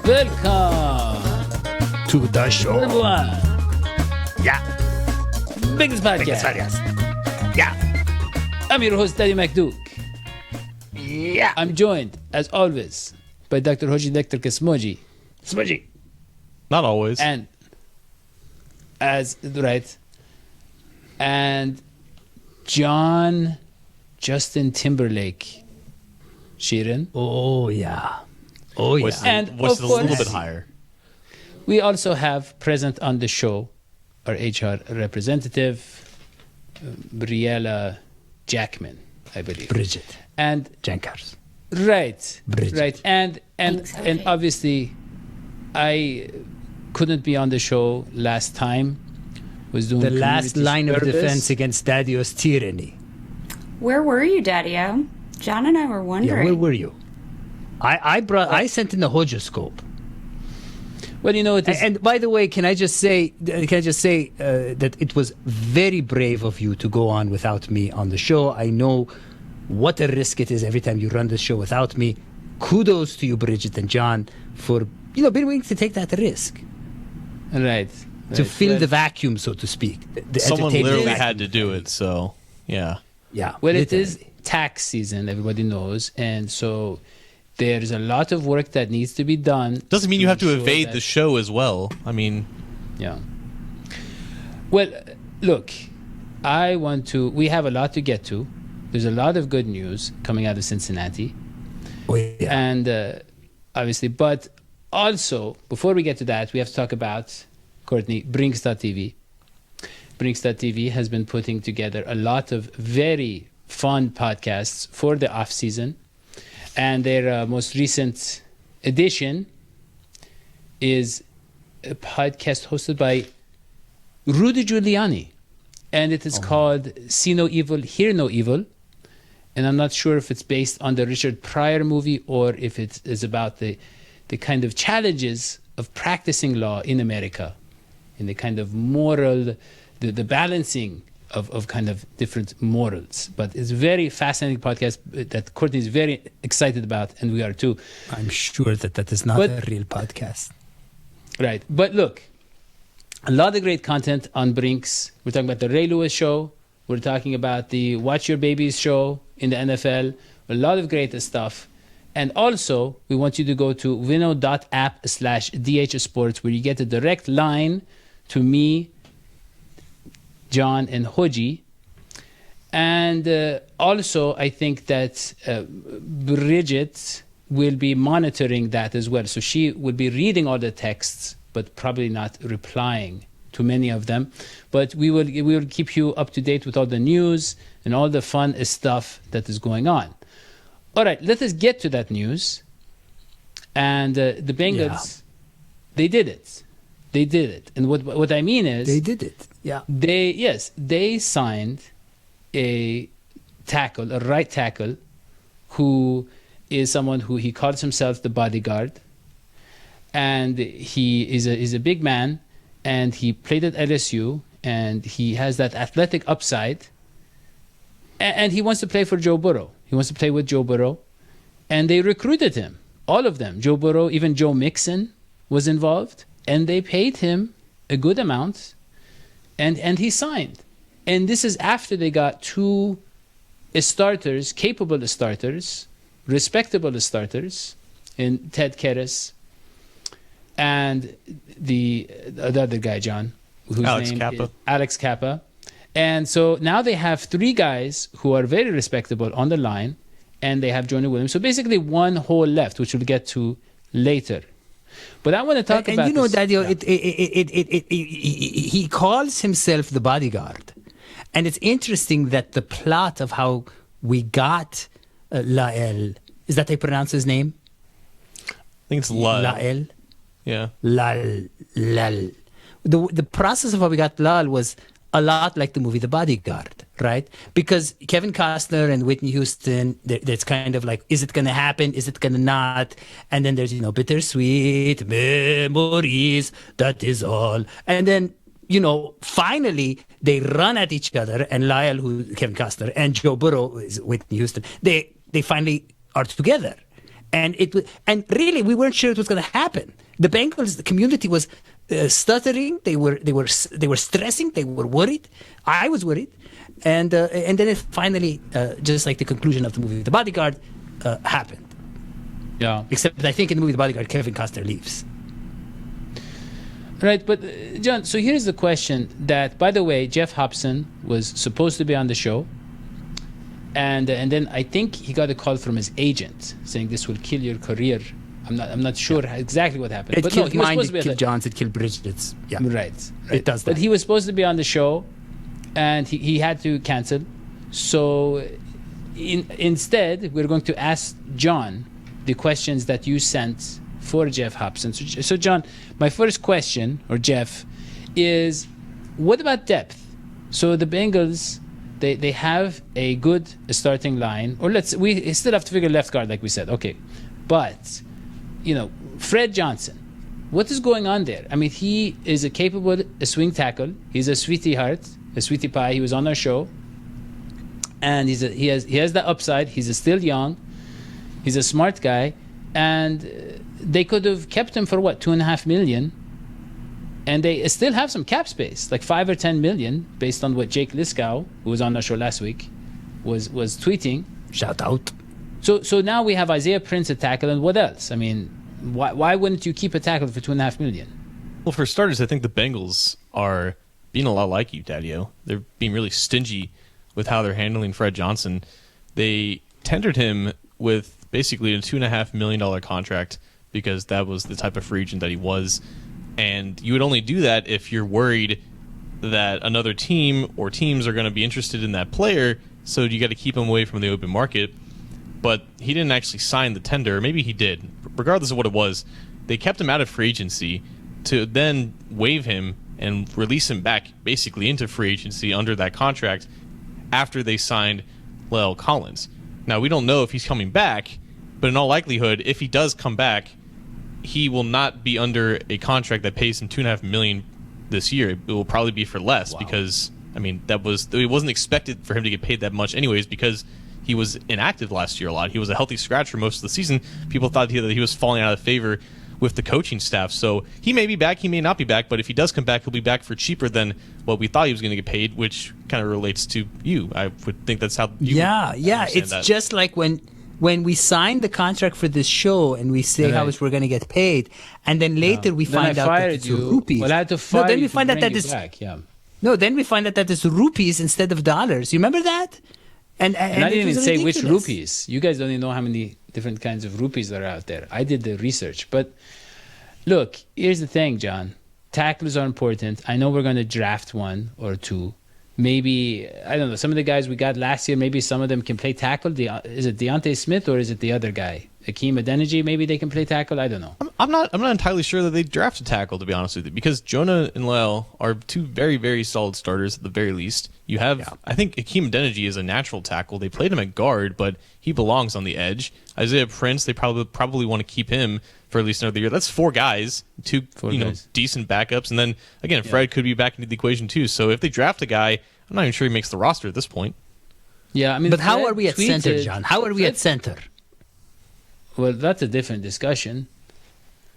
Welcome to the show. everyone. Yeah. Bengals Podcast. Yeah. I'm your host, Daddy McDuke. Yeah. I'm joined, as always, by Dr. Hoji Dr. Kismoji. Smudgy. Not always. And and Justin Timberlake. Sheeran. Oh, yeah. Oh, yeah. And voice of is a little course- bit higher. We also have present on the show our HR representative, Briella Jackman, I believe. Bridget And Jenkins. right, Bridget. right, and obviously, I couldn't be on the show last time. Was doing The last community line of service. defense against Daddy-O's tyranny. Where were you, Daddy-O? John and I were Yeah, wondering. where were you? I sent in the Horoscope. Well, you know, it is. And by the way, can I just say that it was very brave of you to go on without me on the show. I know what a risk it is every time you run the show without me. Kudos to you, Bridget and John, for being willing to take that risk right. to fill well, the vacuum, so to speak. The Someone entertainment literally vacuum. had to do it, so yeah. Yeah. Well, it is literally. tax season, everybody knows, and so there's a lot of work that needs to be done. Doesn't mean you have to ensure evade that- the show as well. I mean, Yeah. Well, look, we have a lot to get to. There's a lot of good news coming out of Cincinnati. Oh, yeah. And obviously, but also, before we get to that, we have to talk about, Courtney, Brinks.tv. Brinks.tv has been putting together a lot of very fun podcasts for the off season. And their most recent edition is a podcast hosted by Rudy Giuliani. And it is called See No Evil, Hear No Evil. And I'm not sure if it's based on the Richard Pryor movie or if it is about the kind of challenges of practicing law in America, in the kind of moral, the balancing of kind of different morals. But it's a very fascinating podcast that Courtney is very excited about, and we are too. I'm sure that is not But- a real podcast. Right. But look, a lot of great content on Brinks. We're talking about the Ray Lewis show. We're talking about the Watch Your Babies show in the NFL. A lot of great stuff. And also, we want you to go to vino.app/DHSports where you get a direct line to me, John, and Hoji. And also, I think that Bridget will be monitoring that as well. So she will be reading all the texts, but probably not replying to many of them. But we will keep you up to date with all the news and all the fun stuff that is going on. All right, let us get to that news. And the Bengals, they did it. They did it. And what I mean is... They did it. Yeah. They signed a right tackle, who is someone who he calls himself the bodyguard, and he is a big man, and he played at LSU, and he has that athletic upside, and he wants to play for Joe Burrow. He wants to play with Joe Burrow, and they recruited him, all of them. Joe Burrow, even Joe Mixon was involved, and they paid him a good amount. And he signed. And this is after they got two starters, capable starters, respectable starters, in Ted Karras and the other guy, John, whose Alex name Kappa. is Alex Kappa. And so now they have three guys who are very respectable on the line, and they have Jonah Williams. So basically one hole left, which we'll get to later. But I want to talk about And you know, this. Daddy, Yeah. he calls himself the bodyguard. And it's interesting that the plot of how we got Lael, is that how you pronounce his name? I think it's Lud. Lael? Yeah. Lal. The process of how we got Lal was a lot like the movie The Bodyguard, right? Because Kevin Costner and Whitney Houston, there's kind of like, is it going to happen? Is it going to not? And then there's, bittersweet memories, that is all. And then, finally they run at each other, and Lyle, who Kevin Costner, and Joe Burrow, is Whitney Houston, they finally are together. and and really we weren't sure it was going to happen. The Bengals, the community was stuttering. They were stressing. They were worried. I was worried, and then it finally, just like the conclusion of the movie The Bodyguard, happened. Yeah. Except I think in the movie The Bodyguard, Kevin Costner leaves. Right, but John, so here's the question that, by the way, Jeff Hobson was supposed to be on the show, and then I think he got a call from his agent saying this will kill your career. I'm not sure exactly what happened. It but killed he was mine, supposed it to be killed John's, it killed Bridget's. Yeah. Right. It does that. But he was supposed to be on the show, and he had to cancel. So instead, we're going to ask John the questions that you sent for Jeff Hobson. So John, my first question, or Jeff, is what about depth? So the Bengals, they have a good starting line, or we still have to figure left guard, like we said. Okay, but Fred Johnson, what is going on there? I mean, he is a capable swing tackle. He's a sweetie pie. He was on our show, and he has the upside. He's still young. He's a smart guy, and they could have kept him for what, $2.5 million, and they still have some cap space, like $5 or $10 million, based on what Jake Liskow, who was on our show last week, was tweeting. Shout out. So now we have Isaiah Prince at tackle, and what else? I mean, why wouldn't you keep a tackle for $2.5 million? Well, for starters, I think the Bengals are being a lot like you, Daddy-O. They're being really stingy with how they're handling Fred Johnson. They tendered him with basically a $2.5 million contract because that was the type of free agent that he was. And you would only do that if you're worried that another team or teams are going to be interested in that player, so you got to keep him away from the open market. But he didn't actually sign the tender. Maybe he did. Regardless of what it was, they kept him out of free agency to then waive him and release him back basically into free agency under that contract after they signed La'el Collins. Now, we don't know if he's coming back, but in all likelihood, if he does come back, he will not be under a contract that pays him $2.5 million this year. It will probably be for less because, I mean, it wasn't expected for him to get paid that much anyways because he was inactive last year a lot. He was a healthy scratch for most of the season. People thought that he was falling out of favor with the coaching staff. So he may be back, he may not be back, but if he does come back, he'll be back for cheaper than what we thought he was going to get paid, which kind of relates to you. I would think that's how you It's that. Just like when we signed the contract for this show and we say how much we're going to get paid, and then later we find out that it's rupees. Well, I had to fire no, then we you find to out bring that you it's back. Yeah. No, then we find out that it's rupees instead of dollars. You remember that? And I didn't even say which ridiculous. rupees. You guys don't even know how many different kinds of rupees that are out there. I did the research. But look, here's the thing, John. Tacklers are important. I know we're going to draft one or two. Maybe, I don't know, some of the guys we got last year, maybe some of them can play tackle. Is it Deontay Smith or is it the other guy? Akeem Adeniji, maybe they can play tackle? I don't know. I'm not entirely sure that they draft a tackle, to be honest with you, because Jonah and La'el are two very, very solid starters at the very least. You have, I think Akeem Adeniji is a natural tackle. They played him at guard, but he belongs on the edge. Isaiah Prince, they probably want to keep him for at least another year. That's four guys, two decent backups, and then again, Fred could be back into the equation too. So if they draft a guy, I'm not even sure he makes the roster at this point. Yeah, I mean, but how are we at center, John? How are we at center? Well, that's a different discussion.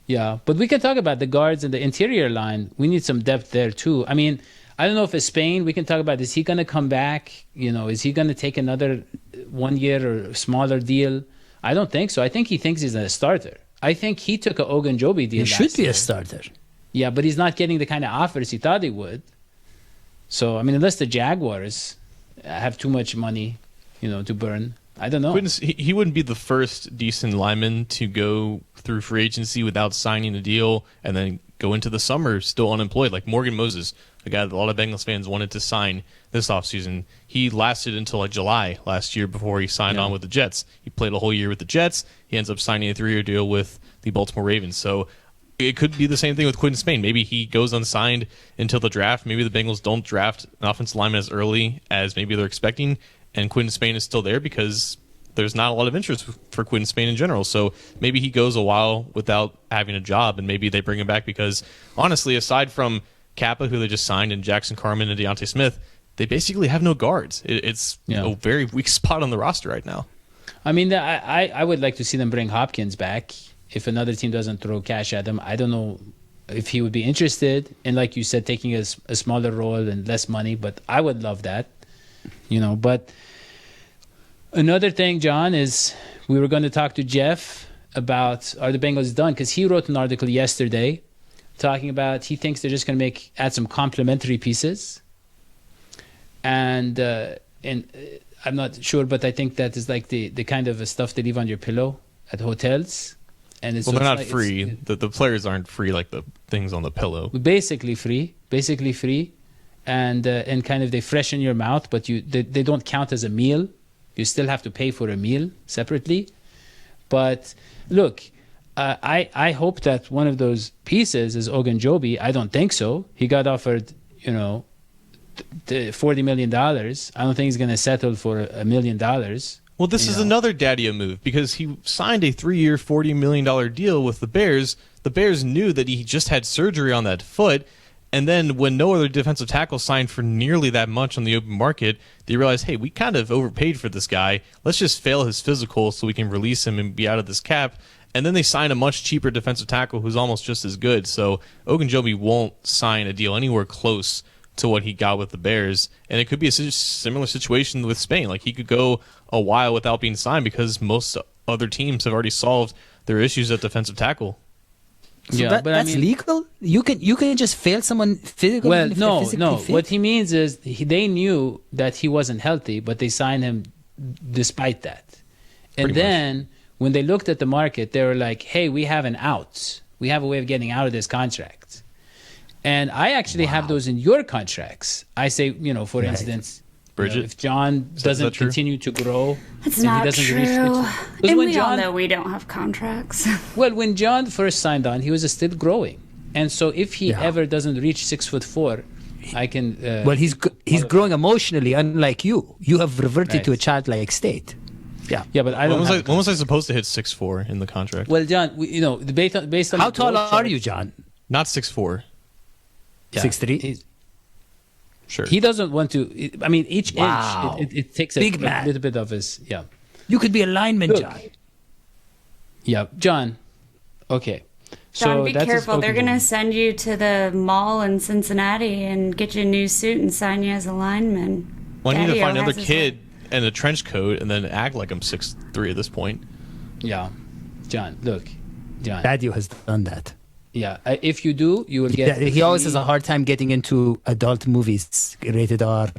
Yeah, but we can talk about the guards and the interior line. We need some depth there too. I mean, I don't know if it's Spain. We can talk about, is he going to come back? Is he going to take another 1 year or smaller deal? I don't think so. I think he thinks he's a starter. I think he took a Ogunjobi deal. He should be year. a starter. Yeah, but he's not getting the kind of offers he thought he would. So, I mean, unless the Jaguars have too much money, to burn, I don't know. He wouldn't be the first decent lineman to go through free agency without signing a deal and then go into the summer still unemployed, like Morgan Moses, a guy that a lot of Bengals fans wanted to sign this offseason. He lasted until July last year before he signed on with the Jets. He played a whole year with the Jets. He ends up signing a 3-year deal with the Baltimore Ravens. So it could be the same thing with Quinton Spain. Maybe he goes unsigned until the draft. Maybe the Bengals don't draft an offensive lineman as early as maybe they're expecting, and Quinton Spain is still there because there's not a lot of interest for Quinton Spain in general. So maybe he goes a while without having a job, and maybe they bring him back because, honestly, aside from Kappa, who they just signed, and Jackson Carman and Deontay Smith, they basically have no guards. It's a very weak spot on the roster right now. I mean, I would like to see them bring Hopkins back if another team doesn't throw cash at him. I don't know if he would be interested in, like you said, taking a smaller role and less money, but I would love that, But another thing, John, is we were going to talk to Jeff about are the Bengals done? Because he wrote an article yesterday talking about he thinks they're just going to add some complementary pieces. And I'm not sure, but I think that is like the kind of stuff they leave on your pillow at hotels. And it's they're not free. The players aren't free like the things on the pillow. Basically free, and kind of they freshen your mouth, but they don't count as a meal. You still have to pay for a meal separately. But look, I hope that one of those pieces is Ogunjobi. I don't think so. He got offered, $40 million. I don't think he's going to settle for $1 million. Well, this is another Daddio move because he signed a 3-year, $40 million deal with the Bears. The Bears knew that he just had surgery on that foot. And then when no other defensive tackle signed for nearly that much on the open market, they realized, hey, we kind of overpaid for this guy. Let's just fail his physical so we can release him and be out of this cap. And then they signed a much cheaper defensive tackle who's almost just as good. So Ogunjobi won't sign a deal anywhere close to what he got with the Bears. And it could be a similar situation with Spain. Like he could go a while without being signed because most other teams have already solved their issues at defensive tackle. So that's legal? You can just fail someone physically? Well, no. What he means is they knew that he wasn't healthy, but they signed him despite that. And then when they looked at the market, they were like, hey, we have an out. We have a way of getting out of this contract. And I actually have those in your contracts. I say, for instance, Bridget, if John doesn't continue to grow, that's not he doesn't true. Reach and we all know we don't have contracts. Well, when John first signed on, he was still growing, and so if he ever doesn't reach 6'4", I can. He's growing emotionally, unlike you. You have reverted to a childlike state. Yeah, but I don't. When was I supposed to hit 6'4" in the contract? Well, John, based on how tall are you, John? Not 6'4". 6'3". Sure. He doesn't want to. I mean, each inch it takes a little bit of his. Yeah. You could be a lineman, John. Yeah, John. Okay. John, be careful. They're going to send you to the mall in Cincinnati and get you a new suit and sign you as a lineman. Well, I need to find another kid in a trench coat and then act like I'm 6'3" at this point. Yeah. John, look. John. Daddy has done that. Yeah, if you do, you will get... He always has a hard time getting into adult movies, rated R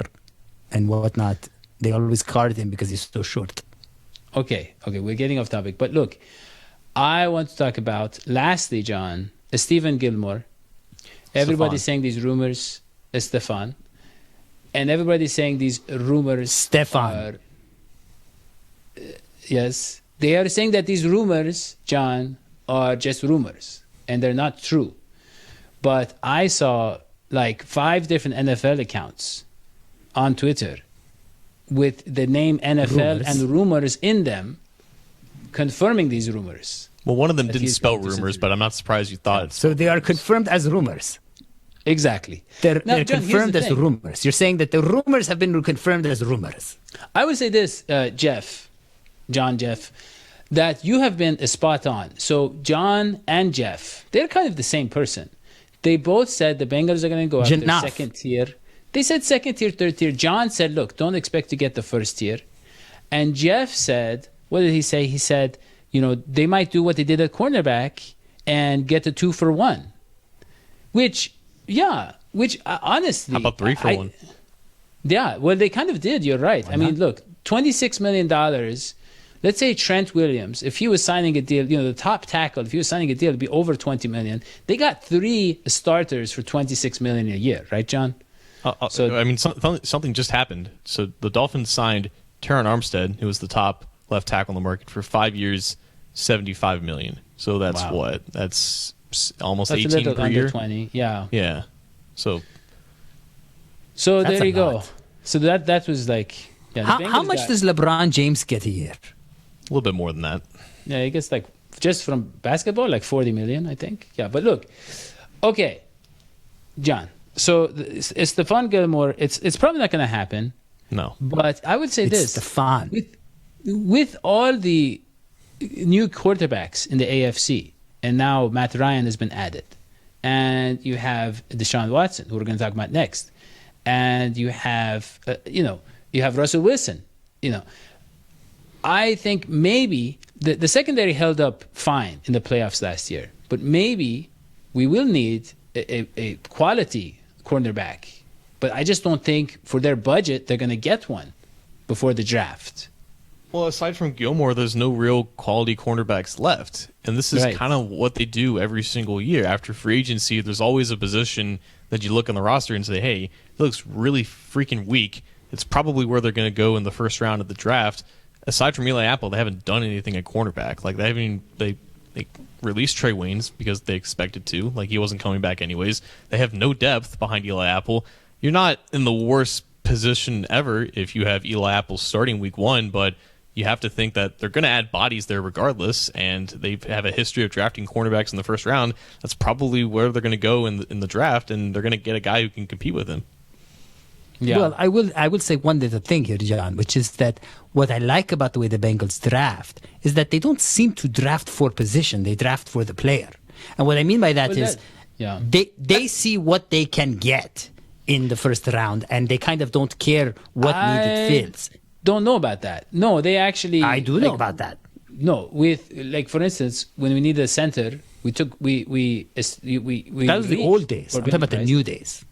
and whatnot. They always card him because he's so short. Okay, we're getting off topic. But look, I want to talk about, lastly, John, Stephen Gilmore. Everybody's saying these rumors, Stefan. And everybody's saying these rumors... Stefan. Yes. They are saying that these rumors, John, are just rumors. And they're not true. But I saw like 5 different NFL accounts on Twitter with the name NFL and rumors in them confirming these rumors. Well, one of them didn't spell rumors, but I'm not surprised you thought it. So they are confirmed as rumors. Exactly. They're confirmed as rumors. You're saying that the rumors have been confirmed as rumors. I would say this, Jeff, that you have been spot on. So John and Jeff, they're kind of the same person. They both said the Bengals are going to go after second tier. They said second tier, third tier. John said, look, don't expect to get the first tier. And Jeff said, what did he say? He said, they might do what they did at cornerback and get a 2-for-1. Which honestly... How about 3-for-1? Yeah, well, they kind of did. You're right. I mean, look, $26 million... Let's say Trent Williams, if he was signing a deal, the top tackle, if he was signing a deal, it'd be over $20 million. They got 3 starters for $26 million a year, right, John? Something just happened. So the Dolphins signed Terron Armstead, who was the top left tackle on the market, for 5 years, $75 million. So that's what? That's almost 18 per year. 20, yeah. Yeah. So there you go. So that was like. Yeah, how much does LeBron James get a year? A little bit more than that. Yeah, he gets like, just from basketball, like 40 million, I think. Yeah, but look, okay, John. So Stefan Gilmore, it's probably not going to happen. No. But I would say this. Stefan. with all the new quarterbacks in the AFC, and now Matt Ryan has been added, and you have Deshaun Watson, who we're going to talk about next, and you have you have Russell Wilson. I think maybe the secondary held up fine in the playoffs last year, but maybe we will need a quality cornerback. But I just don't think for their budget they're going to get one before the draft. Well, aside from Gilmore, there's no real quality cornerbacks left. And this is kind of what they do every single year. After free agency, there's always a position that you look on the roster and say, hey, it looks really freaking weak. It's probably where they're going to go in the first round of the draft. Aside from Eli Apple, they haven't done anything at cornerback. Like, they released Trey Waynes because they expected to. Like, he wasn't coming back anyways. They have no depth behind Eli Apple. You're not in the worst position ever if you have Eli Apple starting week 1, but you have to think that they're going to add bodies there regardless, and they have a history of drafting cornerbacks in the first round. That's probably where they're going to go in the draft, and they're going to get a guy who can compete with him. Yeah. Well, I will say one little thing here, John, which is that what I like about the way the Bengals draft is that they don't seem to draft for position; they draft for the player. And what I mean by that is they see what they can get in the first round, and they kind of don't care what need it fills. Don't know about that. No, they actually. I do know about that. No, with for instance, when we needed a center, we that was the old days. I'm talking about the new days.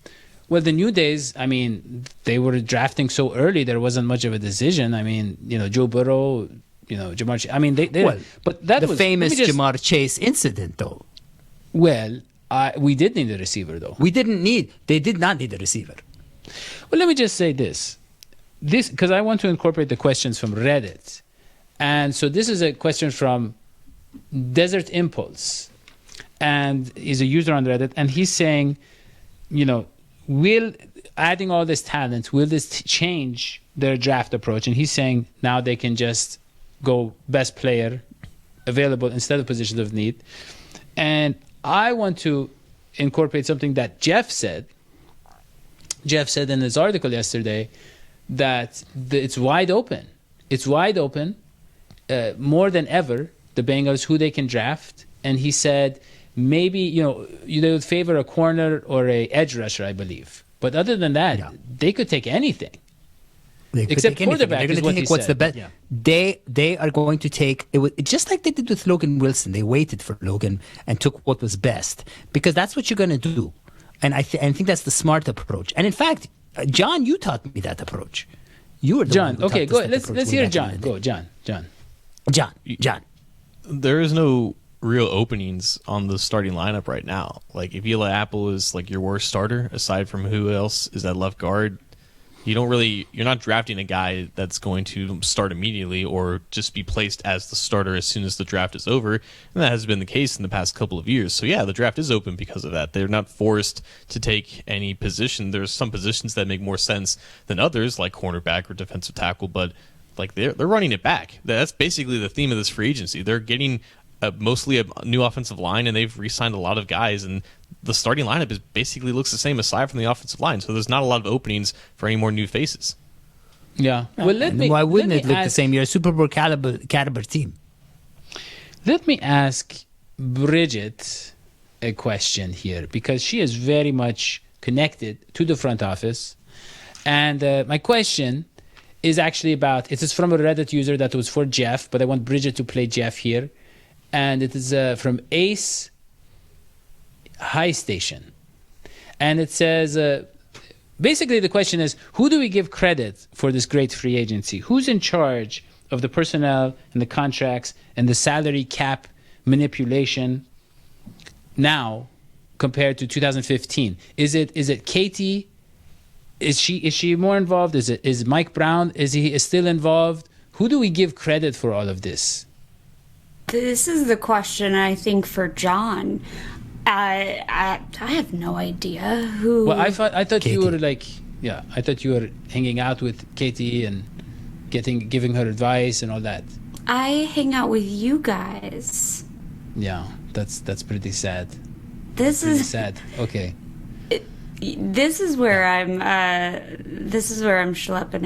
Well, the new days, I mean, they were drafting so early, there wasn't much of a decision. I mean, Joe Burrow, Jamar Chase. I mean, but that was the famous Jamar Chase incident, though. Well, we did need a receiver, though. They did not need a receiver. Well, let me just say this, because I want to incorporate the questions from Reddit. And so this is a question from Desert Impulse. And he's a user on Reddit. And he's saying, will adding all this talent, will this change their draft approach? And he's saying now they can just go best player available instead of positions of need. And I want to incorporate something that Jeff said. Jeff said in his article yesterday that it's wide open. It's wide open more than ever, the Bengals, who they can draft. And he said maybe, they would favor a corner or a edge rusher, I believe. But other than that, they could take anything. Except quarterback is what he what's said. The best. Yeah. They are going to take it just like they did with Logan Wilson. They waited for Logan and took what was best because that's what you're going to do. And I think that's the smart approach. And in fact, John, you taught me that approach. You were the John. one who Okay, taught go. us that Let's approach hear way back John. in the day. Go, John. There is no real openings on the starting lineup right now. Like, if Eli Apple is like your worst starter, aside from who else is at left guard, you're not drafting a guy that's going to start immediately or just be placed as the starter as soon as the draft is over. And that has been the case in the past couple of years. So yeah, the draft is open because of that. They're not forced to take any position. There's some positions that make more sense than others, like cornerback or defensive tackle, but like they're running it back. That's basically the theme of this free agency. They're getting mostly a new offensive line, and they've re-signed a lot of guys, and the starting lineup basically looks the same aside from the offensive line. So there's not a lot of openings for any more new faces. Yeah. Well, why wouldn't it look the same? You're a Super Bowl caliber team. Let me ask Bridget a question here because she is very much connected to the front office. And my question is actually it is from a Reddit user that was for Jeff, but I want Bridget to play Jeff here. And it is from Ace High Station. And it says, basically the question is, who do we give credit for this great free agency? Who's in charge of the personnel and the contracts and the salary cap manipulation now compared to 2015? Is it Katie? Is she more involved? Is Mike Brown? Is he still involved? Who do we give credit for all of this? This is the question, I think, for John. I have no idea who. Well, I thought Katie. you were I thought you were hanging out with Katie and giving her advice and all that. I hang out with you guys. Yeah, that's pretty sad. This is sad. Okay. This is where I'm schlepping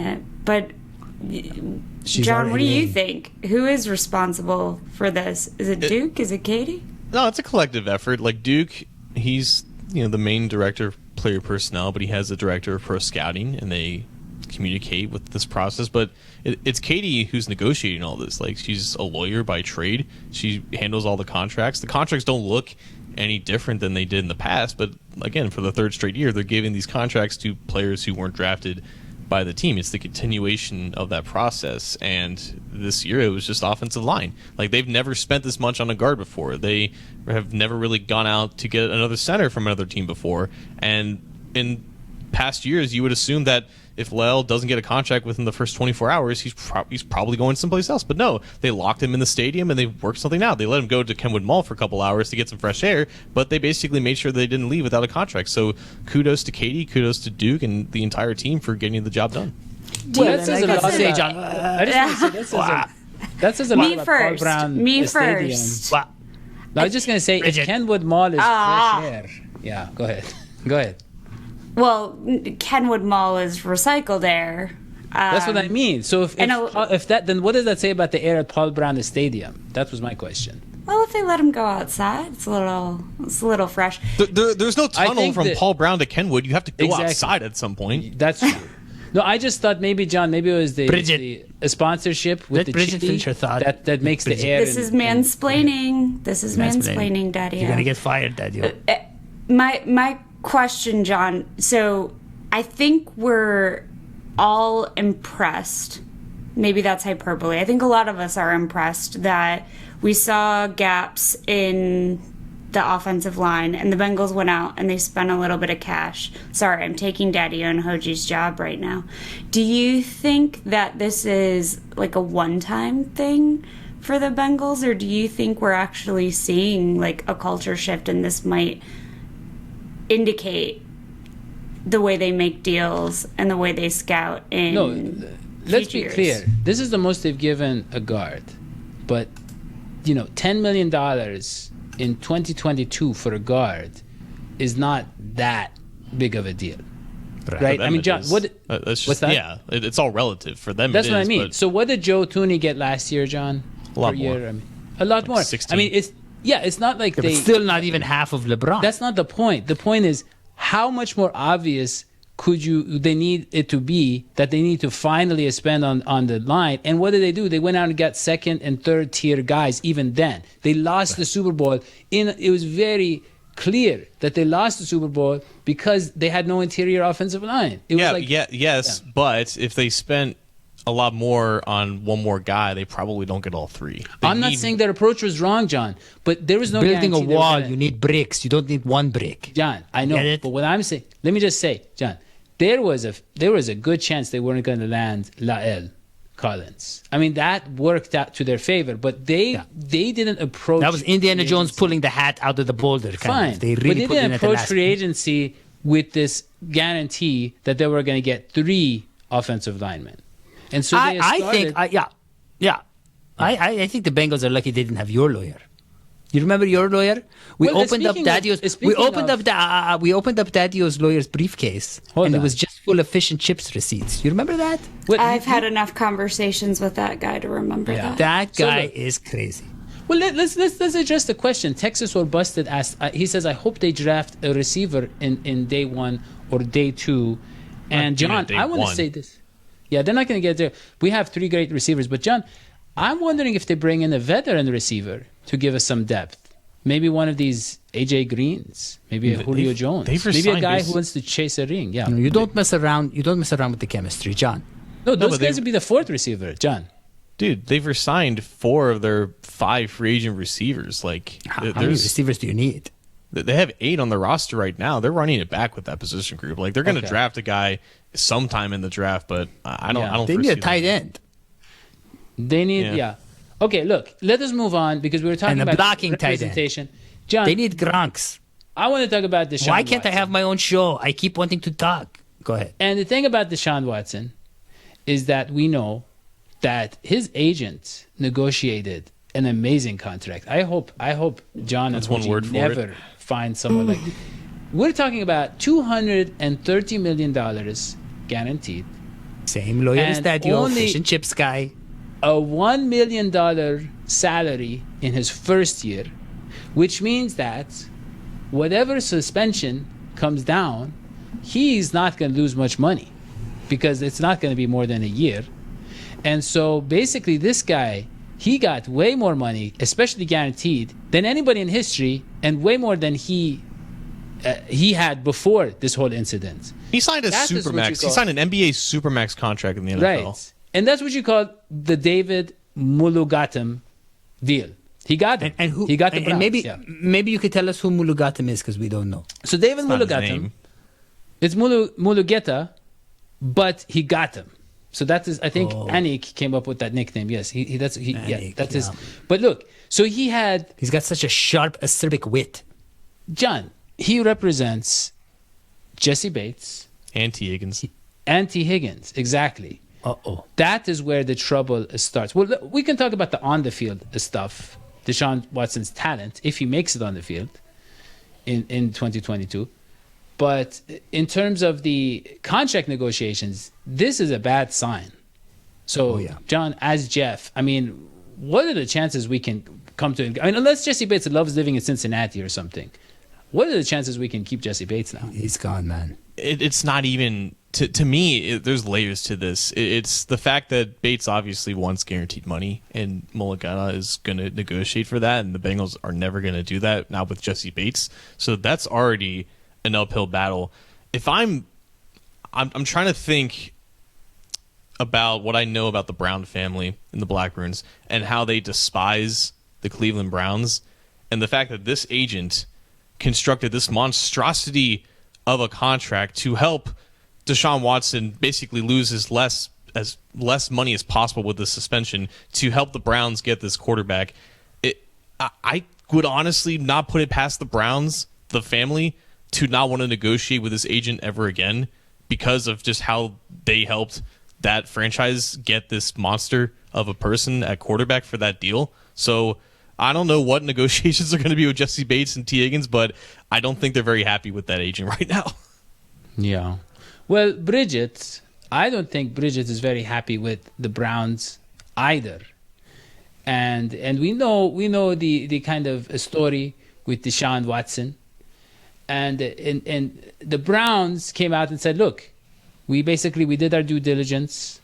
it. But She's John, what do already you in. think? Who is responsible for this? Is it Duke? Is it Katie? No, it's a collective effort. Like Duke, he's the main director of player personnel, but he has a director of pro scouting, and they communicate with this process. But it's Katie who's negotiating all this. Like, she's a lawyer by trade. She handles all the contracts. The contracts don't look any different than they did in the past, but again, for the third straight year, they're giving these contracts to players who weren't drafted by the team. It's the continuation of that process, and this year it was just offensive line. Like, they've never spent this much on a guard before. They have never really gone out to get another center from another team before, and in past years you would assume that if Lel doesn't get a contract within the first 24 hours, he's probably going someplace else. But no, they locked him in the stadium and they worked something out. They let him go to Kenwood Mall for a couple hours to get some fresh air, but they basically made sure they didn't leave without a contract. So kudos to Katie, kudos to Duke, and the entire team for getting the job done. Well, that says a lot to say, about- John. I just want to say that says a lot Me about Paul first. Brown Me Stadium. first. Wow. No, I was just going to say, if Bridget. Kenwood Mall is Ah. fresh air. Yeah, go ahead. Go ahead. Well, Kenwood Mall is recycled air. That's what I mean. So if and that, then what does that say about the air at Paul Brown Stadium? That was my question. Well, if they let him go outside, it's a little fresh. There's no I tunnel think from that- Paul Brown to Kenwood. You have to go Exactly. outside at some point. That's true. No, I just thought maybe, John, maybe it was Bridget. a sponsorship with Let the Bridget chili finish her thought. that makes Bridget. the air. This is mansplaining. This is mansplaining, Daddy. You're gonna get fired, Daddy. My question, John. So I think we're all impressed. Maybe that's hyperbole. I think a lot of us are impressed that we saw gaps in the offensive line, and the Bengals went out and they spent a little bit of cash. Sorry, I'm taking Daddy and Hoji's job right now. Do you think that this is like a one-time thing for the Bengals, or do you think we're actually seeing like a culture shift, and this might indicate the way they make deals and the way they scout in No, let's be future clear. years? This is the most they've given a guard, but $10 million in 2022 for a guard is not that big of a deal, right? For I them mean, it John, is. what? That's just, what's that? Yeah, it's all relative for them. That's it what I is, mean. but So what did Joe Tooney get last year, John? A lot Per more. year? I mean, a lot more. 16. I mean, it's not like But they. still not even half of LeBron. That's not the point. The point is how much more obvious they need it to be that they need to finally spend on the line. And what did they do? They went out and got second and third tier guys. Even then, they lost the Super Bowl. It was very clear that they lost the Super Bowl because they had no interior offensive line. It was like, yes, but if they spent a lot more on one more guy, they probably don't get all three. I'm not saying their approach was wrong, John, but there was no building a guarantee they were wall. gonna- You need bricks. You don't need one brick. John, I know, Get it? but what I'm saying, let me just say, John, there was a good chance they weren't going to land Lael Collins. I mean, that worked out to their favor, but they didn't approach. That was Indiana free Jones agency. pulling the hat out of the boulder. Fine, They but really they put in didn't at the approach last. free agency with this guarantee that they were going to get 3 offensive linemen, and so they I started, think, I think the Bengals are lucky they didn't have your lawyer. You remember your lawyer? We Well, opened up speaking of- Daddy's. We speaking opened of- up. We opened up Daddy's lawyer's briefcase, Hold and on. it was just full of fish and chips receipts. You remember that? What- I've had enough conversations with that guy to remember Yeah. that. That So guy look- is crazy. Well, let's address the question. Texas or busted asked. He says, "I hope they draft a receiver in day 1 or day 2." And Not even John, day I want to 1. say this. Yeah, they're not going to get there. We have 3 great receivers, but John, I'm wondering if they bring in a veteran receiver to give us some depth. Maybe one of these AJ Greens, maybe a Julio Jones, they've maybe a resigned guy his- who wants to chase a ring. Yeah, You don't mess around. You don't mess around with the chemistry, John. no, those but guys they- would be the 4th receiver, John. Dude, they've resigned 4 of their 5 free agent receivers. Like, How many there's receivers do you need? they have 8 on the roster right now. They're running it back with that position group. Like, they're going to Okay. draft a guy sometime in the draft, but I don't. Yeah. I don't. They need a foresee them. tight end. They need, Yeah. Okay, look, let us move on because we were talking And a about blocking tight end. representation. John, They need Gronks. I want to talk about Deshaun Why can't I Watson. have my own show? I keep wanting to talk. Go ahead. And the thing about Deshaun Watson is that we know that his agent negotiated an amazing contract. I hope John That's and one Hoji word for never it. find someone like. We're talking about $230 million guaranteed, Same lawyer as And Daddy-O, only- fish and chips guy. a $1 million salary in his first year, which means that whatever suspension comes down, he's not going to lose much money because it's not going to be more than a year. And so basically this guy, he got way more money, especially guaranteed, than anybody in history, and way more than he had before this whole incident. He signed a That is what you supermax. He call- signed an NBA supermax contract in the NFL. Right. And that's what you call the David Mulugatam deal. He got it. And who? He got the and Browns, maybe yeah. maybe you could tell us who Mulugatam is because we don't know. So David Not his Mulugatam, name. it's Mulugeta, but he got him. So that is, I think, Anik came up with that nickname. Yes, that's Anik, that's his. yeah. But look, so he had He's got such a sharp, acerbic wit. John. He represents Jesse Bates And T. Higgins. and T. Higgins, exactly. Uh-oh. That is where the trouble starts. Well, we can talk about the on the field stuff, Deshaun Watson's talent, if he makes it on the field in 2022. But in terms of the contract negotiations, this is a bad sign. So, yeah. John, as Jeff, I mean, what are the chances we can come to? I mean, unless Jesse Bates loves living in Cincinnati or something, what are the chances we can keep Jesse Bates now? He's gone, man. It's not even to me. There's layers to this. It's the fact that Bates obviously wants guaranteed money, and Mulligana is going to negotiate for that, and the Bengals are never going to do that now with Jesse Bates. So that's already an uphill battle. If I'm trying to think about what I know about the Brown family and the Blackburns and how they despise the Cleveland Browns, and the fact that this agent constructed this monstrosity of a contract to help Deshaun Watson basically lose as less money as possible with the suspension to help the Browns get this quarterback. I would honestly not put it past the Browns, the family, to not want to negotiate with this agent ever again because of just how they helped that franchise get this monster of a person at quarterback for that deal. So I don't know what negotiations are going to be with Jesse Bates and T. Higgins, but I don't think they're very happy with that agent right now. Yeah. Well, Bridget, I don't think Bridget is very happy with the Browns either. And we know the kind of a story with Deshaun Watson. And the Browns came out and said, look, we did our due diligence,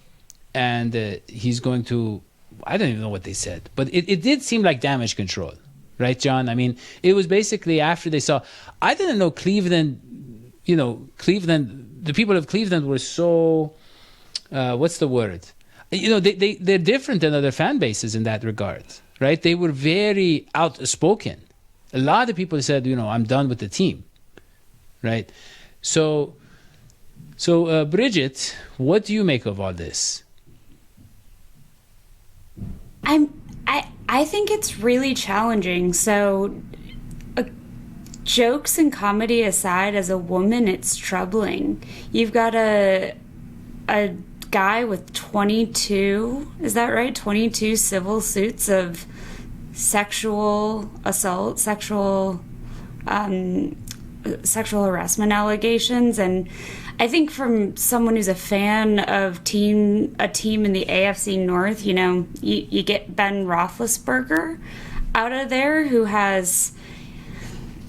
and he's going to, I don't even know what they said, but it did seem like damage control, right, John? I mean, it was basically after they saw, I didn't know Cleveland, the people of Cleveland were so, what's the word? They're different than other fan bases in that regard, right? They were very outspoken. A lot of people said, I'm done with the team, right? So Bridget, what do you make of all this? I think it's really challenging. So, jokes and comedy aside, as a woman, it's troubling. You've got a guy with 22, is that right? 22 civil suits of sexual assault, sexual harassment allegations, and I think from someone who's a fan of a team in the AFC North, you get Ben Roethlisberger out of there, who has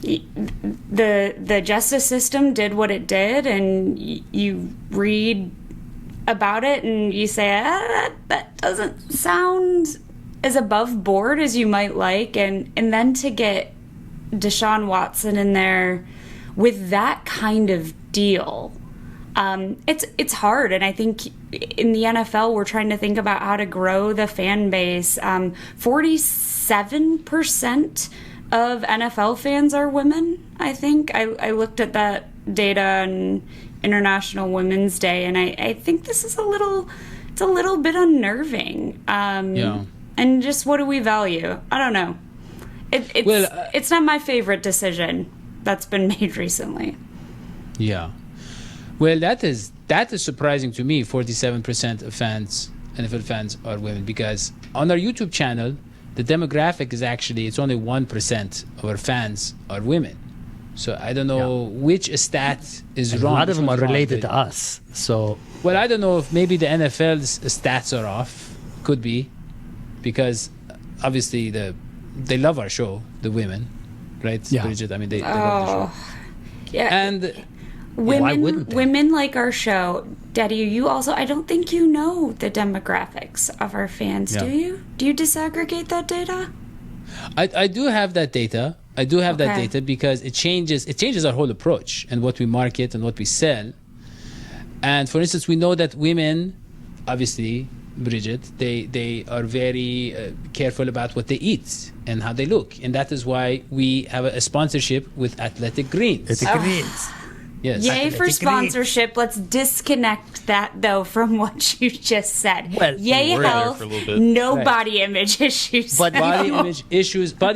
the justice system did what it did, and you read about it and you say, that doesn't sound as above board as you might like, and then to get Deshaun Watson in there with that kind of deal, it's hard. And I think in the NFL we're trying to think about how to grow the fan base. 47% of NFL fans are women, I think. I looked at that data on International Women's Day, and I think this is a little bit unnerving. Yeah. And just, what do we value? I don't know. It's not my favorite decision that's been made recently. Yeah. Well, that is surprising to me. 47% of fans, NFL fans, are women, because on our YouTube channel, the demographic is actually, it's only 1% of our fans are women. So I don't know which stat is And wrong. a lot of which them are one's wrong, related but- to us. So Well, I don't know if maybe the NFL's stats are off. Could be, because obviously they love our show, the women, right? Yeah. Bridget, I mean they love the show. Yeah. And why wouldn't they? Women like our show. Daddy, you also, I don't think you know the demographics of our fans, do Yeah. you? Do you disaggregate that data? I do have that data. I do have that Okay. data because it changes our whole approach and what we market and what we sell. And for instance, we know that women, obviously, Bridget, they are very careful about what they eat and how they look, and that is why we have a sponsorship with Athletic Greens. it's Greens. Yes. Yay for Athletic sponsorship. Let's disconnect that, though, from what you just said. Well, Yay we're there health, for a little bit. no Right. body image issues. But Body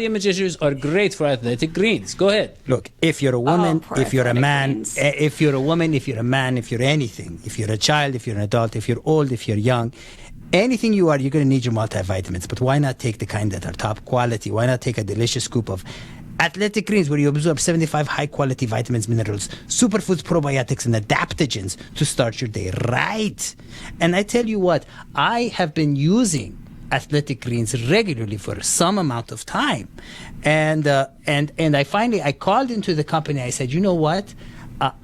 image issues are great for Athletic Greens. Go ahead. Look, if you're a woman, poor if you're a Athletic man, Greens. if you're a woman, if you're a man, if you're anything, if you're a child, if you're an adult, if you're old, if you're young, anything you are, you're going to need your multivitamins. But why not take the kind that are top quality? Why not take a delicious scoop of Athletic Greens, where you absorb 75 high-quality vitamins, minerals, superfoods, probiotics, and adaptogens to start your day right? And I tell you what, I have been using Athletic Greens regularly for some amount of time, and I called into the company. I said, you know what?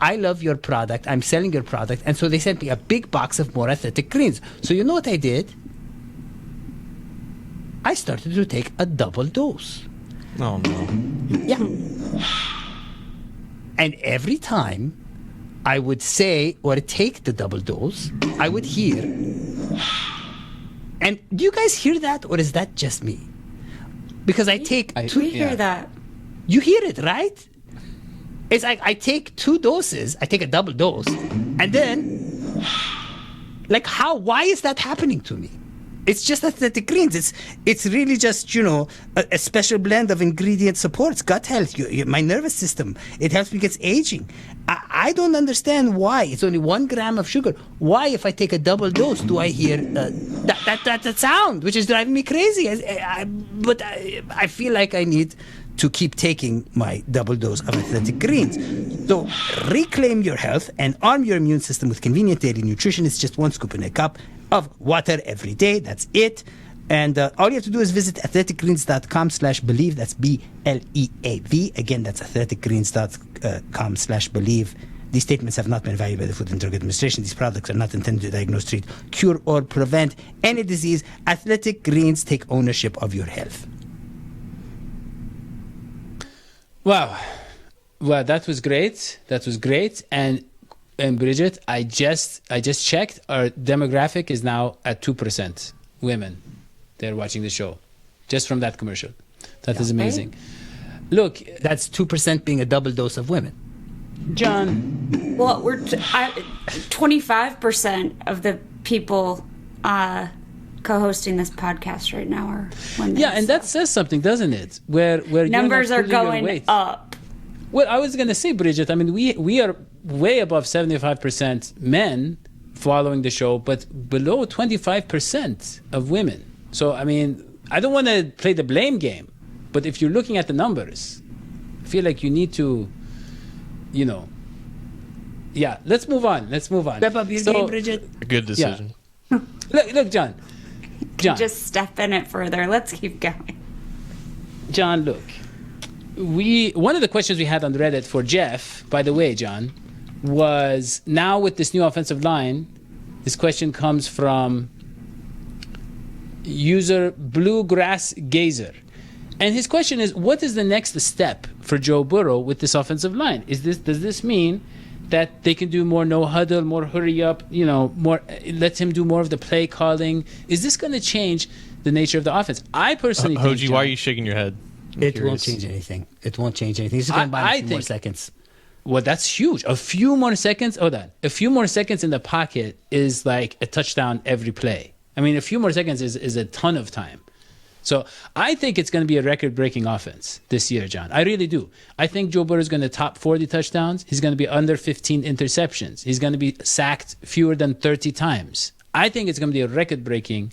I love your product. I'm selling your product, and so they sent me a big box of more Athletic Greens. So you know what I did? I started to take a double dose. Oh no. Yeah. And every time I would say or take the double dose, I would hear. And do you guys hear that, or is that just me? Because I take two. we hear Yeah. that. You hear it, right? It's like I take 2 doses, I take a double dose, and then, like, why is that happening to me? It's just Athletic Greens. It's really just, a special blend of ingredients supports gut health, my nervous system. It helps me against aging. I don't understand why. It's only 1 gram of sugar. Why, if I take a double dose, do I hear that sound, which is driving me crazy? But I feel like I need to keep taking my double dose of Athletic Greens. So reclaim your health and arm your immune system with convenient daily nutrition. It's just 1 scoop in a cup of water every day. That's it. And all you have to do is visit athleticgreens.com/believe. That's BLEAV. Again, that's athleticgreens.com/believe. These statements have not been evaluated by the Food and Drug Administration. These products are not intended to diagnose, treat, cure, or prevent any disease. Athletic Greens take ownership of your health. Wow. Well, that was great. And Bridget, I just checked. Our demographic is now at 2% women. They're watching the show, just from that commercial. That is amazing. Look, That's 2% being a double dose of women. John. Well, 25% of the people co-hosting this podcast right now are women. Yeah, and that so. says something, doesn't it? Where Numbers you're are not pulling your going weight. up. Well, I was going to say, Bridget, I mean, we are way above 75% men following the show, but below 25% of women. So, I mean, I don't want to play the blame game, but if you're looking at the numbers, I feel like you need to, yeah, let's move on. Step up your game, Bridget. A good decision. Look, John. Just step in it further. Let's keep going. John, look. One of the questions we had on Reddit for Jeff, by the way, John, was now with this new offensive line, this question comes from user Bluegrass Gazer. And his question is, what is the next step for Joe Burrow with this offensive line? Does this mean that they can do more no huddle, more hurry up, more let him do more of the play calling? Is this going to change the nature of the offense? I personally think, Hoji, why are you shaking your head? I'm It curious. won't change anything. It's just going to buy a few more seconds. Well, that's huge. A few more seconds. Hold on. A few more seconds in the pocket is like a touchdown every play. I mean, a few more seconds is a ton of time. So I think it's going to be a record-breaking offense this year, John. I really do. I think Joe Burrow is going to top 40 touchdowns. He's going to be under 15 interceptions. He's going to be sacked fewer than 30 times. I think it's going to be a record-breaking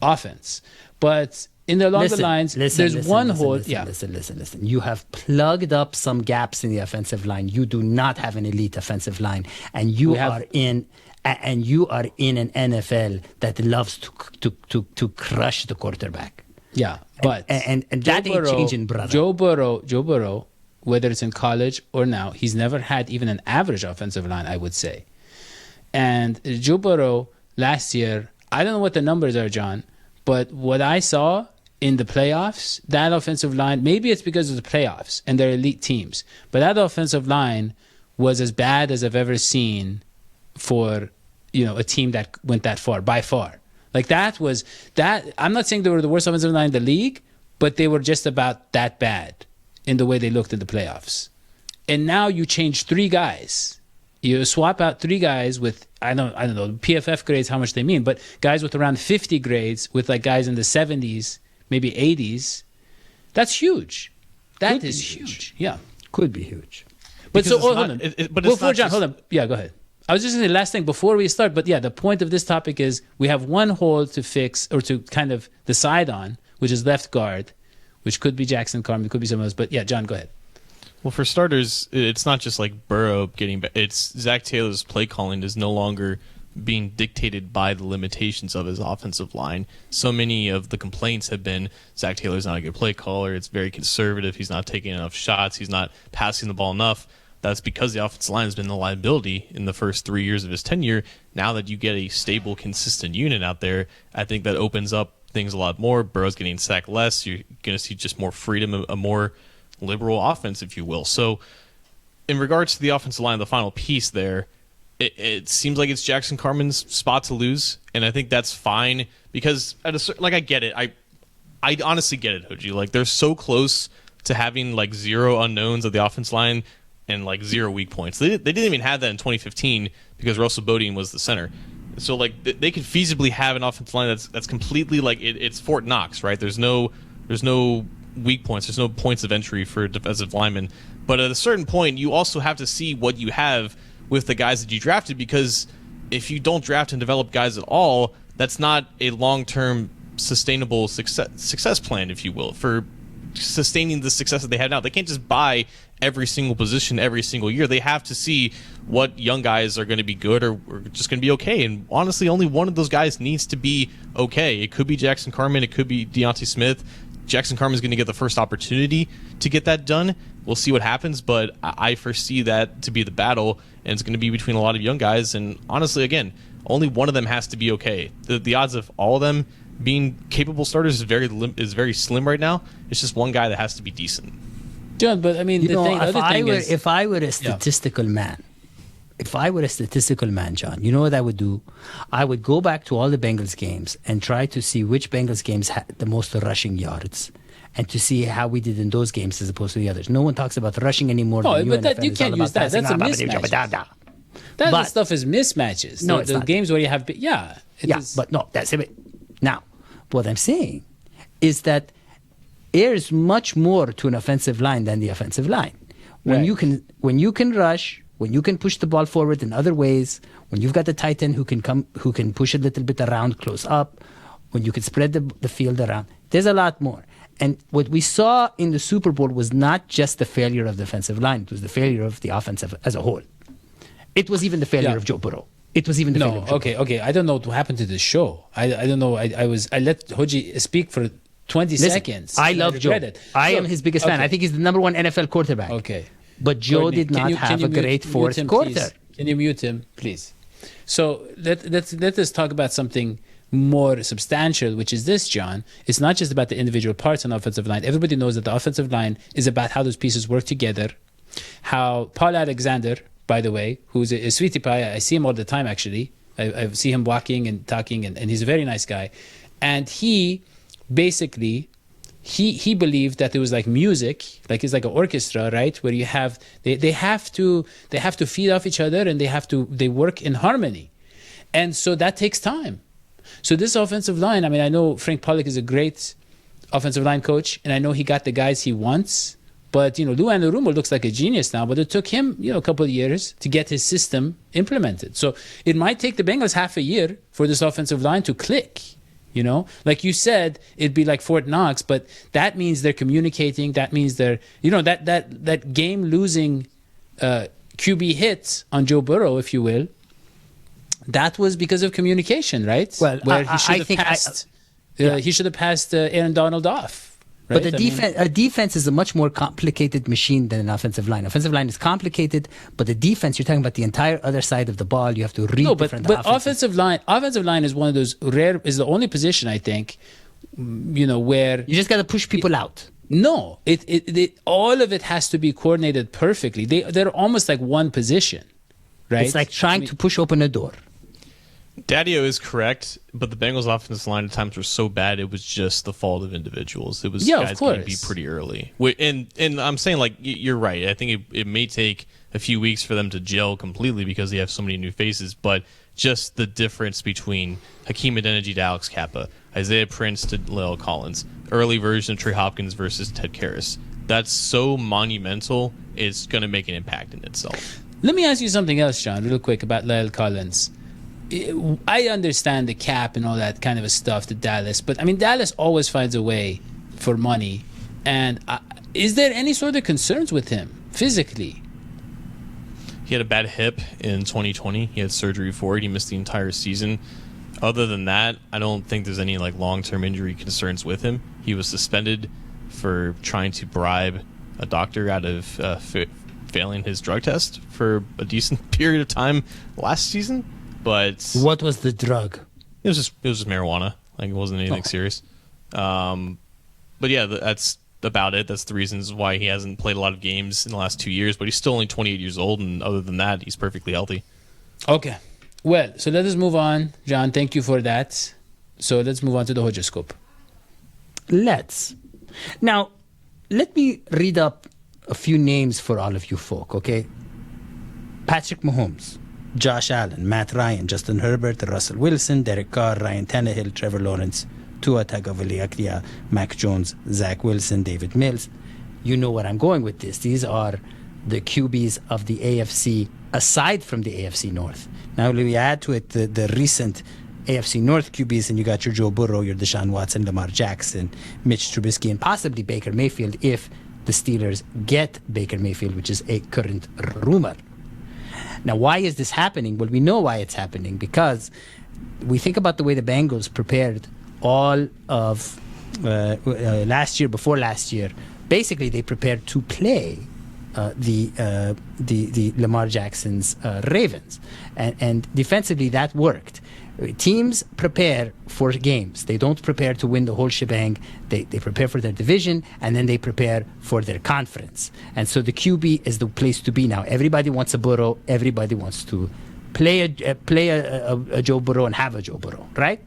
offense. But along the lines, there's one hole. Listen. You have plugged up some gaps in the offensive line. You do not have an elite offensive line, and you are in an NFL that loves to crush the quarterback. Yeah, but and that ain't changing, brother. Joe Burrow, whether it's in college or now, he's never had even an average offensive line, I would say. And Joe Burrow last year, I don't know what the numbers are, John, but what I saw in the playoffs, that offensive line, maybe it's because of the playoffs and their elite teams, but that offensive line was as bad as I've ever seen for, a team that went that far, by far. Like that. I'm not saying they were the worst offensive line in the league, but they were just about that bad in the way they looked in the playoffs. And now you change 3 guys. You swap out 3 guys with, I don't know, PFF grades, how much they mean, but guys with around 50 grades with like guys in the 70s, maybe 80s. That's huge. That is huge. Yeah. Could be huge. But so, hold on. Hold on. Yeah, go ahead. I was just going to say the last thing before we start, but yeah, the point of this topic is we have one hole to fix or to kind of decide on, which is left guard, which could be Jackson Carman, could be someone else. But yeah, John, go ahead. Well, for starters, it's not just like Burrow getting back. It's Zach Taylor's play calling is no longer being dictated by the limitations of his offensive line. So many of the complaints have been Zach Taylor's not a good play caller. It's very conservative. He's not taking enough shots. He's not passing the ball enough. That's because the offensive line has been the liability in the first 3 years of his tenure. Now that you get a stable, consistent unit out there, I think that opens up things a lot more. Burrow's getting sacked less. You're going to see just more freedom, a more liberal offense, if you will. So in regards to the offensive line, the final piece there, it seems like it's Jackson Carman's spot to lose, and I think that's fine because I get it. I honestly get it, Hoji. Like they're so close to having like 0 unknowns at the offensive line and like 0 weak points. They didn't even have that in 2015 because Russell Bodine was the center. So like they could feasibly have an offensive line that's completely like it's Fort Knox, right? There's no weak points. There's no points of entry for defensive linemen. But at a certain point, you also have to see what you have with the guys that you drafted, because if you don't draft and develop guys at all, that's not a long-term sustainable success plan, if you will, for sustaining the success that they have now. They can't just buy every single position every single year. They have to see what young guys are going to be good or just going to be okay. And honestly, only one of those guys needs to be okay. It could be Jackson Carman. It could be Deontay Smith. Jackson Carman is going to get the first opportunity to get that done. We'll see what happens, but I foresee that to be the battle, and it's going to be between a lot of young guys. And honestly, again, only one of them has to be okay. The odds of all of them being capable starters is very slim right now. It's just one guy that has to be decent. John, but I mean, if I were a statistical man, John, you know what I would do? I would go back to all the Bengals games and try to see which Bengals games had the most rushing yards, and to see how we did in those games as opposed to the others. No one talks about rushing anymore. No, but you can't use that. That's a mismatch. That stuff is mismatches. No, it's the not. Games where you have, but no, that's it. Now, what I'm saying is that there's much more to an offensive line than the offensive line. When you can rush, when you can push the ball forward in other ways, when you've got the tight end who can push a little bit around close up, when you can spread the field around, there's a lot more. And what we saw in the Super Bowl was not just the failure of the defensive line; it was the failure of the offensive as a whole. It was even the failure of Joe Burrow. It was even the failure of Joe Burrow. Okay. I don't know what happened to the show. I don't know. I let Hoji speak for 20 seconds. I love Joe. I am his biggest fan. I think he's the number 1 NFL quarterback. Okay. But Joe did not have a great fourth quarter. Please? Can you mute him, please? So let us talk about something more substantial, which is this, John. It's not just about the individual parts on the offensive line. Everybody knows that the offensive line is about how those pieces work together. How Paul Alexander, by the way, who's a sweetie pie, I see him all the time, actually. I see him walking and talking, and he's a very nice guy. And he basically... He believed that it was like music, like it's like an orchestra, right? Where you have they have to feed off each other, and they work in harmony, and so that takes time. So this offensive line, I mean, I know Frank Pollock is a great offensive line coach, and I know he got the guys he wants. But Lou Anarumo looks like a genius now, but it took him a couple of years to get his system implemented. So it might take the Bengals half a year for this offensive line to click. You know, like you said, it'd be like Fort Knox, but that means they're communicating. That means they're, you know, that game losing QB hit on Joe Burrow, if you will. That was because of communication, right? Well, where he should I have think passed. yeah. He should have passed Aaron Donald off. Right? But a defense is a much more complicated machine than an offensive line. Offensive line is complicated, but the defense, you're talking about the entire other side of the ball. You have to read different but offensive line is one of those rare, is the only position, I think, you know, where you just got to push people out. No, it all of it has to be coordinated perfectly. They're almost like one position, right? It's like trying to push open a door. Daddio is correct, but the Bengals' offensive line at times were so bad it was just the fault of individuals. It was guys getting beat pretty early. And I'm saying, like, you're right. I think it may take a few weeks for them to gel completely because they have so many new faces, but just the difference between Hakeem Adeniji to Alex Kappa, Isaiah Prince to La'el Collins, early version of Trey Hopkins versus Ted Karras, that's so monumental, it's going to make an impact in itself. Let me ask you something else, John, real quick about La'el Collins. I understand the cap and all that kind of a stuff to Dallas, but I mean, Dallas always finds a way for money. And is there any sort of concerns with him physically? He had a bad hip in 2020. He had surgery for it. He missed the entire season. Other than that, I don't think there's any like long-term injury concerns with him. He was suspended for trying to bribe a doctor out of failing his drug test for a decent period of time last season. But what was the drug? It was just marijuana. Like, it wasn't anything serious. But yeah, that's about it. That's the reasons why he hasn't played a lot of games in the last 2 years. But he's still only 28 years old, and other than that, he's perfectly healthy. Okay. Well, so let us move on, John. Thank you for that. So let's move on to the Horoscope. Let's. Now, let me read up a few names for all of you folk, okay? Patrick Mahomes, Josh Allen, Matt Ryan, Justin Herbert, Russell Wilson, Derek Carr, Ryan Tannehill, Trevor Lawrence, Tua Tagovailoa, Mac Jones, Zach Wilson, David Mills. You know where I'm going with this. These are the QBs of the AFC, aside from the AFC North. Now, we add to it the recent AFC North QBs, and you got your Joe Burrow, your Deshaun Watson, Lamar Jackson, Mitch Trubisky, and possibly Baker Mayfield if the Steelers get Baker Mayfield, which is a current rumor. Now, why is this happening? Well, we know why it's happening because we think about the way the Bengals prepared all of last year, before last year. Basically, they prepared to play the Lamar Jackson's Ravens, and defensively that worked. Teams prepare for games. They don't prepare to win the whole shebang. They prepare for their division, and then they prepare for their conference. And so the QB is the place to be now. Everybody wants a Burrow. Everybody wants to play a Joe Burrow and have a Joe Burrow, right?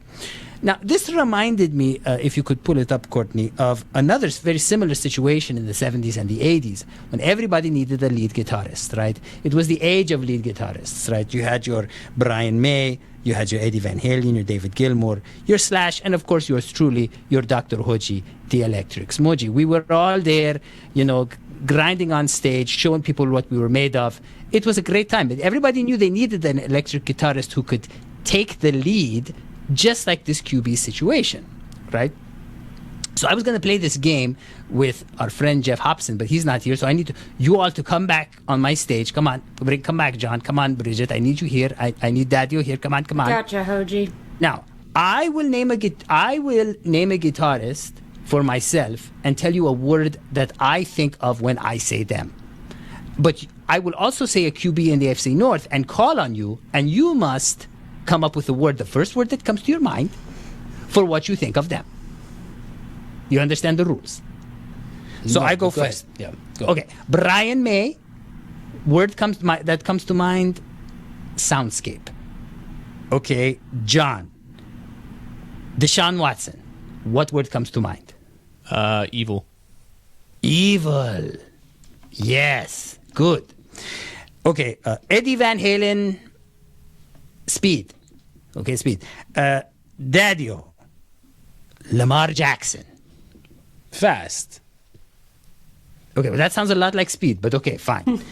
Now, this reminded me, if you could pull it up, Courtney, of another very similar situation in the 70s and the 80s when everybody needed a lead guitarist, right? It was the age of lead guitarists, right? You had your Brian May, you had your Eddie Van Halen, your David Gilmour, your Slash, and of course yours truly, your Dr. Hoji, the Electric Smoji. We were all there, you know, grinding on stage, showing people what we were made of. It was a great time. Everybody knew they needed an electric guitarist who could take the lead, just like this QB situation, right? So I was going to play this game with our friend Jeff Hobson, but he's not here, so I need you all to come back on my stage. Come on, come back, John. Come on, Bridget. I need you here. I need Daddy here. Come on. Gotcha, Hoji. Now, I will name a guitarist for myself and tell you a word that I think of when I say them. But I will also say a QB in the AFC North and call on you, and you must come up with a word, the first word that comes to your mind, for what you think of them. You understand the rules? So I go first. Yeah. Go. Okay. Brian May, word that comes to mind, soundscape. Okay. John. Deshaun Watson, what word comes to mind? Evil. Evil. Yes. Good. Okay. Eddie Van Halen, speed. Okay, speed. Daddio, Lamar Jackson. Fast. Okay, well, that sounds a lot like speed, but okay, fine.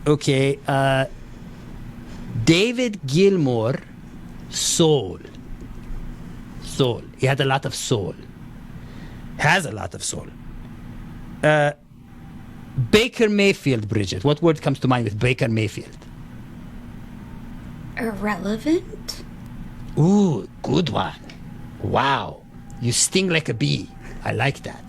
Okay, David Gilmour, soul. soul. He had a lot of soul. Has a lot of soul. Baker Mayfield, Bridget. What word comes to mind with Baker Mayfield? Irrelevant? Ooh, good one. Wow. You sting like a bee. I like that.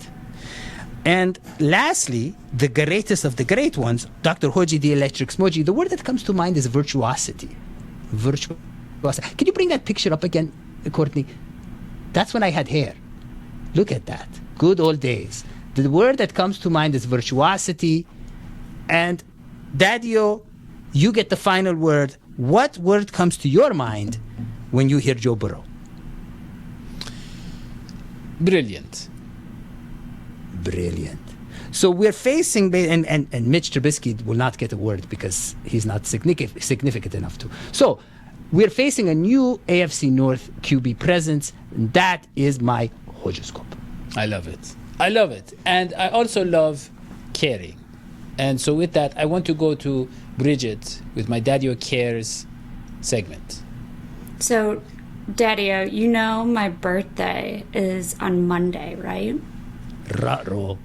And lastly, the greatest of the great ones, Dr. Hoji the Electric Smoji. The word that comes to mind is virtuosity. Virtuosity. Can you bring that picture up again, Courtney? That's when I had hair. Look at that. Good old days. The word that comes to mind is virtuosity. And Daddy-O, you get the final word. What word comes to your mind when you hear Joe Burrow? Brilliant. Brilliant. So we're facing, and Mitch Trubisky will not get a word because he's not significant enough to. So we're facing a new AFC North QB presence. And that is my horoscope. I love it. I love it. And I also love caring. And so with that, I want to go to Bridget with my Daddy-O Cares segment. So, Daddy-O, you know my birthday is on Monday, right? Ruh-roh.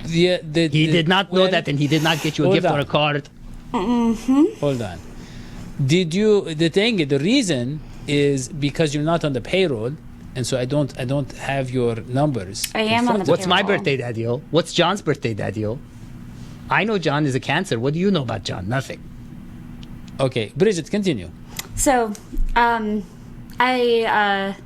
He He did not know that, and he did not get you a gift or a card. Hold on. The reason is because you're not on the payroll, and so I don't have your numbers. I am on the What's my payroll. birthday, Daddy-O? What's John's birthday, Daddy-O? I know John is a Cancer. What do you know about John? Nothing. Okay, Bridget, continue. So, I'm gonna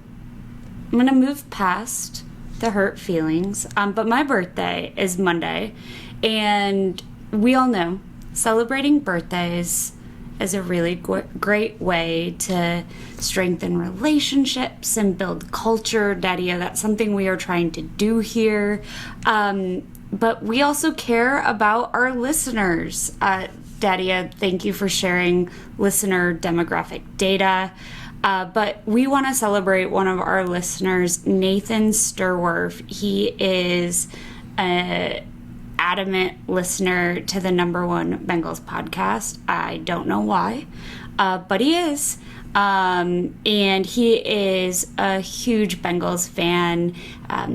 move past the hurt feelings. But my birthday is Monday, and we all know celebrating birthdays is a really great way to strengthen relationships and build culture. Daddy-O, that's something we are trying to do here. But we also care about our listeners. Daddy-O, thank you for sharing listener demographic data. But we want to celebrate one of our listeners, Nathan Sturworth. He is an adamant listener to the #1 Bengals podcast. I don't know why, but he is. And he is a huge Bengals fan.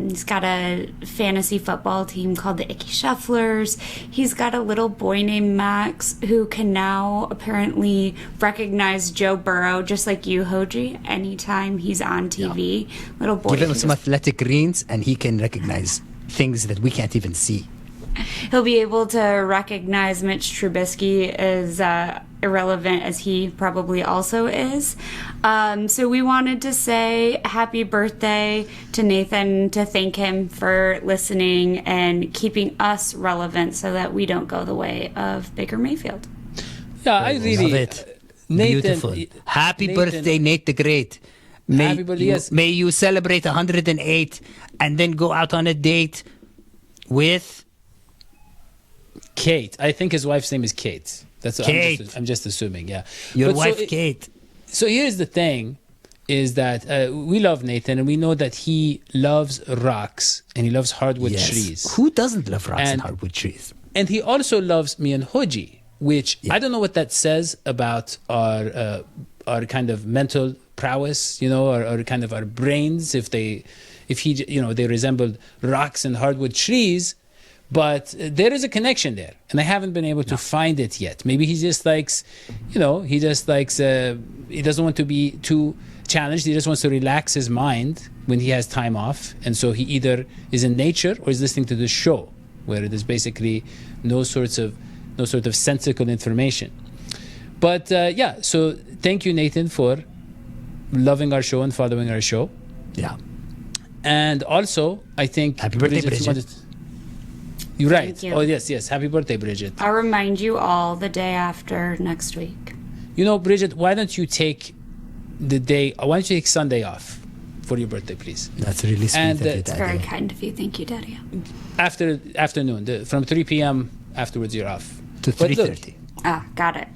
He's got a fantasy football team called the Icky Shufflers. He's got a little boy named Max who can now apparently recognize Joe Burrow, just like you, Hoji, anytime he's on TV. Yeah. Little boy. Give him some athletic greens, and he can recognize things that we can't even see. He'll be able to recognize Mitch Trubisky as irrelevant as he probably also is. So we wanted to say happy birthday to Nathan, to thank him for listening and keeping us relevant so that we don't go the way of Baker Mayfield. Yeah, I really love it. Nathan, beautiful. Happy Nathan, birthday, Nate the Great. May you celebrate 108 and then go out on a date with Kate. I think his wife's name is Kate. That's Kate. I'm just assuming, yeah. Your wife, Kate. So here's the thing, is that we love Nathan, and we know that he loves rocks, and he loves hardwood trees. Who doesn't love rocks and hardwood trees? And he also loves me and Hoji, which I don't know what that says about our kind of mental prowess, or kind of our brains, if they resemble rocks and hardwood trees. But there is a connection there, and I haven't been able to find it yet. Maybe he just likes, he doesn't want to be too challenged. He just wants to relax his mind when he has time off. And so he either is in nature or is listening to the show, where there's basically no sort of sensical information. But so thank you, Nathan, for loving our show and following our show. Yeah. And also, I think happy birthday, Bridget. You're right. Thank you. Oh, yes. Happy birthday, Bridget. I'll remind you all the day after next week. Bridget, why don't you take Sunday off for your birthday, please? That's really sweet of you, It's very kind of you. Thank you, Daddy. Afternoon, from 3 p.m. afterwards, you're off. To 3:30. Got it.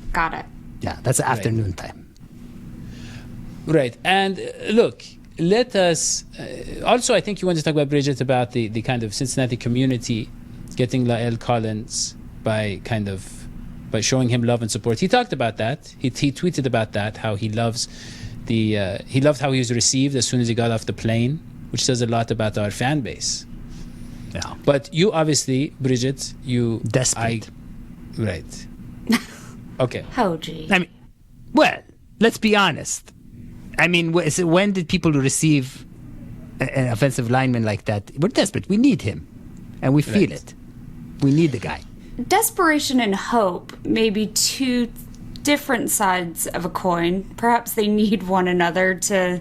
Yeah, that's afternoon time. Right. And look, let us... also, I think you want to talk about, Bridget, about the kind of Cincinnati community getting La'el Collins by showing him love and support. He talked about that. He tweeted about that, how he loves he loved how he was received as soon as he got off the plane, which says a lot about our fan base. Yeah. But you obviously, Bridget, you Desperate. Right. Okay. Hoji. I mean, well, let's be honest. I mean, when did people receive an offensive lineman like that? We're desperate. We need him. And we feel it. We need the guy. Desperation and hope may be two different sides of a coin. Perhaps they need one another to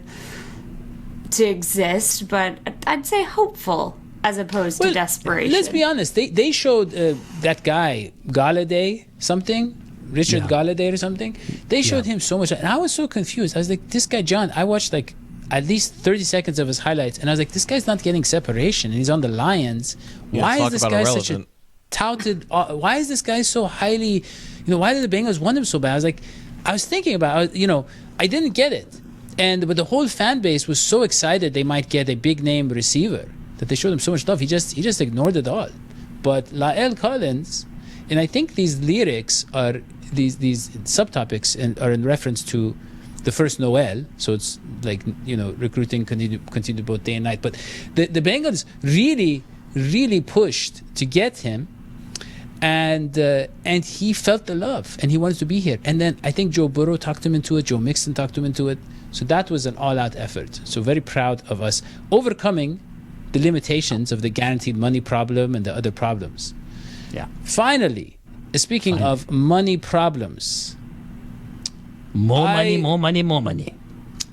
exist, but I'd say hopeful as opposed to desperation. Let's be honest. They showed that guy, Galladay, Richard Galladay or something. They showed him so much. And I was so confused. I was like, this guy, John, I watched like at least 30 seconds of his highlights. And I was like, this guy's not getting separation. And he's on the Lions. Why is this guy such a touted? Why is this guy so highly, why did the Bengals want him so bad? I was thinking about, I didn't get it. But the whole fan base was so excited they might get a big name receiver that they showed him so much love. He just ignored it all. But La'el Collins, and I think these lyrics are these subtopics and are in reference to the first Noel. So it's like recruiting continued both day and night. But the Bengals really, really pushed to get him, and he felt the love and he wanted to be here. And then I think Joe Burrow talked him into it. Joe Mixon talked him into it. So that was an all-out effort. So very proud of us overcoming the limitations of the guaranteed money problem and the other problems. Yeah. Finally, speaking of money problems. More money.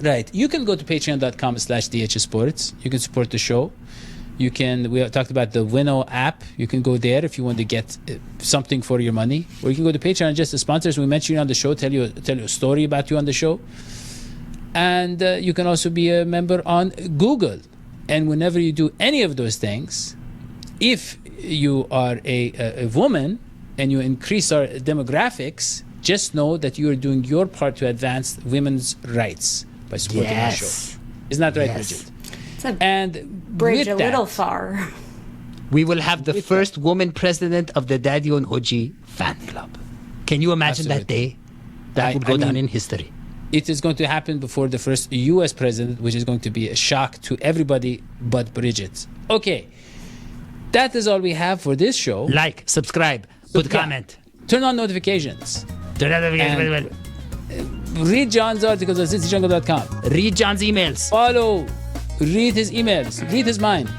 Right. You can go to patreon.com/dhsports. You can support the show. We talked about the Winnow app. You can go there if you want to get something for your money. Or you can go to Patreon and just the sponsors. We mention you on the show, tell you a story about you on the show. And you can also be a member on Google. And whenever you do any of those things, if you are a woman and you increase our demographics, just know that you are doing your part to advance women's rights by supporting our show. Isn't that right, Bridget? It's a And bridge with a little far. We will have the first woman president of the Daddy and Hoji fan club. Can you imagine that day? That would go down in history. It is going to happen before the first U.S. president, which is going to be a shock to everybody but Bridget. Okay. That is all we have for this show. Like, subscribe, put comment. Turn on notifications. And read John's articles at cityjungle.com. read John's emails. Read his emails. Read his mind.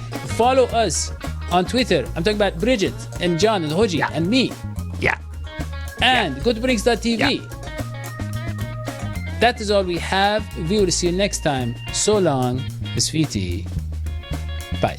Follow us on Twitter. I'm talking about Bridget and John and Hoji and me. Yeah. And go to Brinks.tv. Yeah. That is all we have. We will see you next time. So long, Sweetie. Bye.